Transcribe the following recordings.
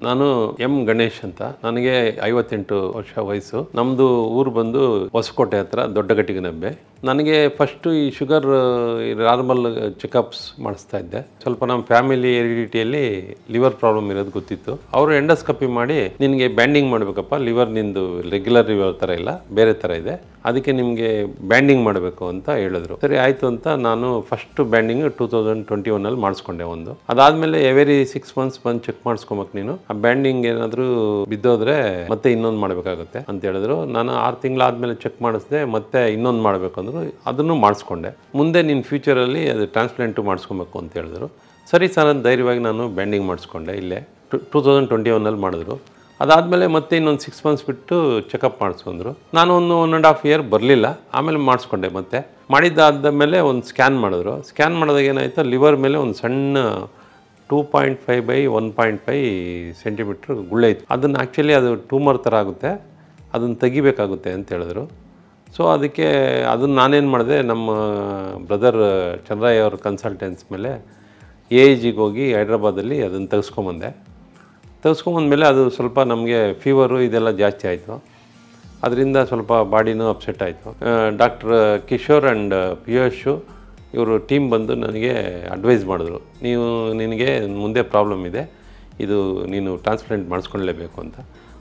ನಾನು ಎಂ ಗಣೇಶ್ ಅಂತ. ನನಗೆ 58 ವರ್ಷ ವಯಸ್ಸು. ನಮ್ಮದು ಊರು ಬಂದು ಹೊಸಕೋಟೆ ಹತ್ರ ದೊಡ್ಡಗಟ್ಟಿಗೆನಬ್ಬೆ. ನನಗೆ ಫಸ್ಟು ಈ ಶುಗರ್ ನಾರ್ಮಲ್ ಚೆಕಪ್ಸ್ ಮಾಡಿಸ್ತಾ ಇದ್ದೆ. ಸ್ವಲ್ಪ ನಮ್ಮ ಫ್ಯಾಮಿಲಿ ಹೆರಿಡಿಟಿಯಲ್ಲಿ ಲಿವರ್ ಪ್ರಾಬ್ಲಮ್ ಇರೋದು ಗೊತ್ತಿತ್ತು. ಅವರು ಎಂಡೋಸ್ಕೋಪಿ ಮಾಡಿ ನಿನಗೆ ಬ್ಯಾಂಡಿಂಗ್ ಮಾಡಬೇಕಪ್ಪ, ಲಿವರ್ ನಿಂದು ರೆಗ್ಯುಲರ್ ಲಿವರ್ ಥರ ಇಲ್ಲ, ಬೇರೆ ಥರ ಇದೆ, ಅದಕ್ಕೆ ನಿಮಗೆ ಬ್ಯಾಂಡಿಂಗ್ ಮಾಡಬೇಕು ಅಂತ ಹೇಳಿದ್ರು. ಸರಿ ಆಯಿತು ಅಂತ ನಾನು ಫಸ್ಟ್ ಬ್ಯಾಂಡಿಂಗ್ 2021 ಮಾಡಿಸ್ಕೊಂಡೆ ಒಂದು. ಅದಾದಮೇಲೆ ಎವರಿ 6 months ಬಂದು ಚೆಕ್ ಮಾಡಿಸ್ಕೊಬೇಕು ನೀನು. ಆ ಬ್ಯಾಂಡಿಂಗ್ ಏನಾದರೂ ಬಿದ್ದೋದ್ರೆ ಮತ್ತೆ ಇನ್ನೊಂದು ಮಾಡಬೇಕಾಗುತ್ತೆ ಅಂತ ಹೇಳಿದ್ರು. ನಾನು 6 ತಿಂಗಳಾದಮೇಲೆ ಚೆಕ್ ಮಾಡಿಸಿದೆ, ಮತ್ತೆ ಇನ್ನೊಂದು ಮಾಡಬೇಕು ಅಂದರು. ಅದನ್ನು ಮಾಡಿಸ್ಕೊಂಡೆ. ಮುಂದೆ ನಿನ್ನ ಫ್ಯೂಚರಲ್ಲಿ ಅದು ಟ್ರಾನ್ಸ್ಪ್ಲಾಂಟು ಮಾಡಿಸ್ಕೊಬೇಕು ಅಂತ ಹೇಳಿದ್ರು. ಸರಿ ಸರ್ ಅಂತ ಧೈರ್ಯವಾಗಿ ನಾನು ಬ್ಯಾಂಡಿಂಗ್ ಮಾಡಿಸ್ಕೊಂಡೆ. ಇಲ್ಲೇ 2021 ಮಾಡಿದ್ರು. ಅದಾದಮೇಲೆ ಮತ್ತೆ ಇನ್ನೊಂದು 6 months ಬಿಟ್ಟು ಚೆಕಪ್ ಮಾಡಿಸ್ಕೊಂಡ್ರು. ನಾನು 1.5 year ಬರಲಿಲ್ಲ. ಆಮೇಲೆ ಮಾಡಿಸ್ಕೊಂಡೆ. ಮತ್ತೆ ಮಾಡಿದ್ದಾದ ಮೇಲೆ ಒಂದು ಸ್ಕ್ಯಾನ್ ಮಾಡಿದ್ರು. ಸ್ಕ್ಯಾನ್ ಮಾಡಿದಾಗ ಏನಾಯಿತು, ಲಿವರ್ ಮೇಲೆ ಒಂದು ಸಣ್ಣ 2.5 by 1.5 centimeter ಗುಳ್ಳೆ ಇತ್ತು. ಅದನ್ನು ಆ್ಯಕ್ಚುಲಿ ಅದು ಟ್ಯೂಮರ್ ಥರ ಆಗುತ್ತೆ, ಅದನ್ನು ತೆಗಿಬೇಕಾಗುತ್ತೆ ಅಂತ ಹೇಳಿದ್ರು. ಸೊ ಅದಕ್ಕೆ ಅದನ್ನು ನಾನೇನು ಮಾಡಿದೆ, ನಮ್ಮ ಬ್ರದರ್ ಚಂದ್ರಯ್ಯ ಅವ್ರ ಕನ್ಸಲ್ಟೆನ್ಸ್ ಮೇಲೆ AIGಗೆ ಹೋಗಿ ಹೈದ್ರಾಬಾದಲ್ಲಿ ಅದನ್ನು ತೆಗೆಸ್ಕೊಂಬಂದೆ. ತೆಗೆಸ್ಕೊಂಬಂದ್ಮೇಲೆ ಅದು ಸ್ವಲ್ಪ ನಮಗೆ ಫೀವರು ಇದೆಲ್ಲ ಜಾಸ್ತಿ ಆಯಿತು. ಅದರಿಂದ ಸ್ವಲ್ಪ ಬಾಡಿನೂ ಅಪ್ಸೆಟ್ ಆಯಿತು. ಡಾಕ್ಟರ್ ಕಿಶೋರ್ ಆ್ಯಂಡ್ ಪಿಯೂಷು ಇವರು ಟೀಮ್ ಬಂದು ನನಗೆ ಅಡ್ವೈಸ್ ಮಾಡಿದ್ರು, ನಿನಗೆ ಮುಂದೆ ಪ್ರಾಬ್ಲಮ್ ಇದೆ, ಇದು ನೀನು ಟ್ರಾನ್ಸ್ಪ್ಲಾಂಟ್ ಮಾಡಿಸ್ಕೊಳ್ಳೇಬೇಕು ಅಂತ.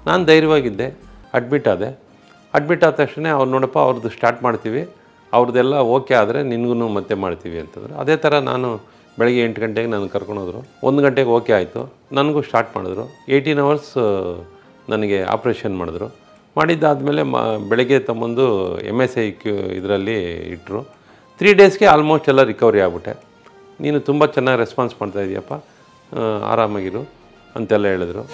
ನಾನು ಧೈರ್ಯವಾಗಿದ್ದೆ. ಅಡ್ಮಿಟ್ ಆದ ತಕ್ಷಣ ಅವ್ರು ನೋಡಪ್ಪ ಅವ್ರದ್ದು ಸ್ಟಾರ್ಟ್ ಮಾಡ್ತೀವಿ, ಅವ್ರದ್ದೆಲ್ಲ ಓಕೆ ಆದರೆ ನಿನಗೂ ಮತ್ತೆ ಮಾಡ್ತೀವಿ ಅಂತಂದರು. ಅದೇ ಥರ ನಾನು ಬೆಳಗ್ಗೆ 8 ಗಂಟೆಗೆ ನಾನು ಕರ್ಕೊಂಡೋದ್ರು. 1 ಗಂಟೆಗೆ ಓಕೆ ಆಯಿತು, ನನಗೂ ಸ್ಟಾರ್ಟ್ ಮಾಡಿದ್ರು. 18 hours ನನಗೆ ಆಪ್ರೇಷನ್ ಮಾಡಿದ್ರು. ಮಾಡಿದ್ದಾದಮೇಲೆ ಬೆಳಗ್ಗೆ ತಮ್ಮೊಂದು MSI ಇದರಲ್ಲಿ ಇಟ್ಟರು. 3 daysಗೆ ಆಲ್ಮೋಸ್ಟ್ ಎಲ್ಲ ರಿಕವರಿ ಆಗ್ಬಿಟ್ಟೆ. ನೀನು ತುಂಬ ಚೆನ್ನಾಗಿ ರೆಸ್ಪಾನ್ಸ್ ಮಾಡ್ತಾಯಿದ್ದೀಯಪ್ಪ, ಆರಾಮಾಗಿರು ಅಂತೆಲ್ಲ ಹೇಳಿದ್ರು.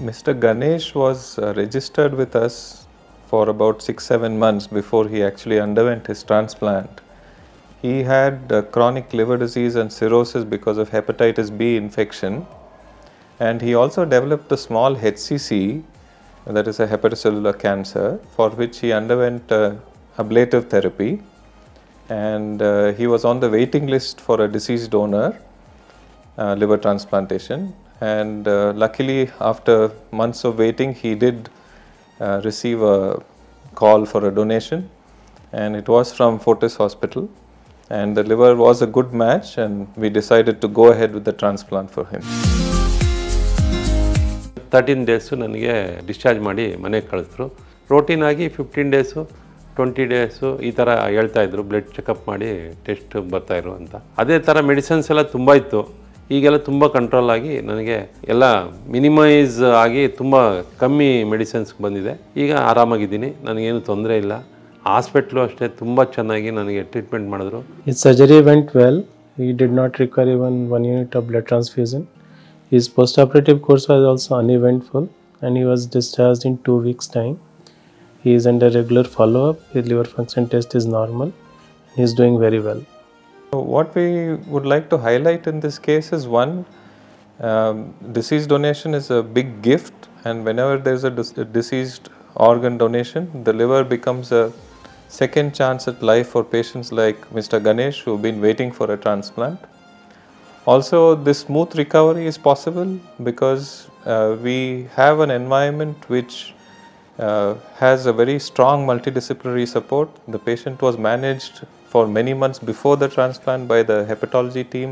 Mr. Ganesh was registered with us for about 6-7 months before he actually underwent his transplant. He had chronic liver disease and cirrhosis because of hepatitis B infection, and he also developed a small HCC, that is a hepatocellular cancer, for which he underwent ablative therapy, and he was on the waiting list for a deceased donor liver transplantation. And luckily, after months of waiting, he did receive a call for a donation, and it was from Fortis Hospital, and the liver was a good match, and we decided to go ahead with the transplant for him. 13 days ನನಗೆ discharge ಮಾಡಿ ಮನೆಗೆ ಕಳಿಸಿದ್ರು. Routine ಆಗಿ 15 days 20 days ಈ ಥರ ಹೇಳ್ತಾಯಿದ್ರು, blood checkup ಮಾಡಿ test ಬರ್ತಾಯಿರು ಅಂತ. ಅದೇ ಥರ ಮೆಡಿಸಿನ್ಸ್ ಎಲ್ಲ ತುಂಬ ಇತ್ತು. ಈಗೆಲ್ಲ ತುಂಬ ಕಂಟ್ರೋಲ್ ಆಗಿ ನನಗೆ ಎಲ್ಲ ಮಿನಿಮೈಸ್ ಆಗಿ ತುಂಬ ಕಮ್ಮಿ ಮೆಡಿಸಿನ್ಸ್ಗೆ ಬಂದಿದೆ. ಈಗ ಆರಾಮಾಗಿದ್ದೀನಿ, ನನಗೇನು ತೊಂದರೆ ಇಲ್ಲ. ಹಾಸ್ಪಿಟ್ಲು ಅಷ್ಟೇ ತುಂಬ ಚೆನ್ನಾಗಿ ನನಗೆ ಟ್ರೀಟ್ಮೆಂಟ್ ಮಾಡಿದ್ರು. His surgery went well. He did not require even 1 unit of blood transfusion. His post-operative course was also uneventful, and he was discharged in 2 weeks' time. He is under regular follow-up. His liver function test is normal. He is doing very well. What we would like to highlight in this case is one, deceased donation is a big gift, and whenever there is a deceased organ donation, the liver becomes a second chance at life for patients like Mr. Ganesh, who have been waiting for a transplant. Also, this smooth recovery is possible because we have an environment which has a very strong multidisciplinary support. The patient was managed for many months before the transplant by the hepatology team.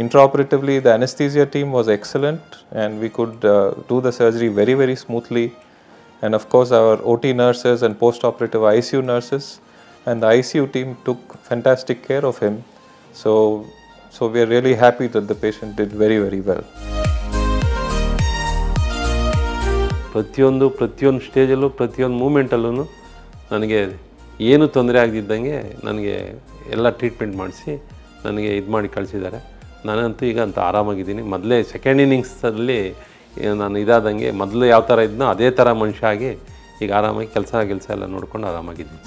Intraoperatively, the anesthesia team was excellent, and we could do the surgery very, very smoothly. And of course, our OT nurses and post-operative ICU nurses and the ICU team took fantastic care of him. So we are really happy that the patient did very, very well. ಪ್ರತಿಯೊಂದು ಸ್ಟೇಜಲ್ಲೂ ಪ್ರತಿಯೊಂದು ಮೂಮೆಂಟಲ್ಲೂ ನನಗೆ ಏನು ತೊಂದರೆ ಆಗದಿದ್ದಂಗೆ ನನಗೆ ಎಲ್ಲ treatment ಮಾಡಿಸಿ ನನಗೆ ಇದು ಮಾಡಿ ಕಳಿಸಿದ್ದಾರೆ. ನಾನಂತೂ ಈಗ ಅಂತ ಆರಾಮಾಗಿದ್ದೀನಿ. ಮೊದಲೇ ಸೆಕೆಂಡ್ ಇನ್ನಿಂಗ್ಸಲ್ಲಿ ನಾನು ಇದಾದಂಗೆ ಮೊದಲು ಯಾವ ಥರ ಇದ್ನೋ ಅದೇ ಥರ ಮನುಷ್ಯ ಆಗಿ ಈಗ ಆರಾಮಾಗಿ ಕೆಲಸ ಎಲ್ಲ ನೋಡ್ಕೊಂಡು ಆರಾಮಾಗಿದ್ದೀನಿ.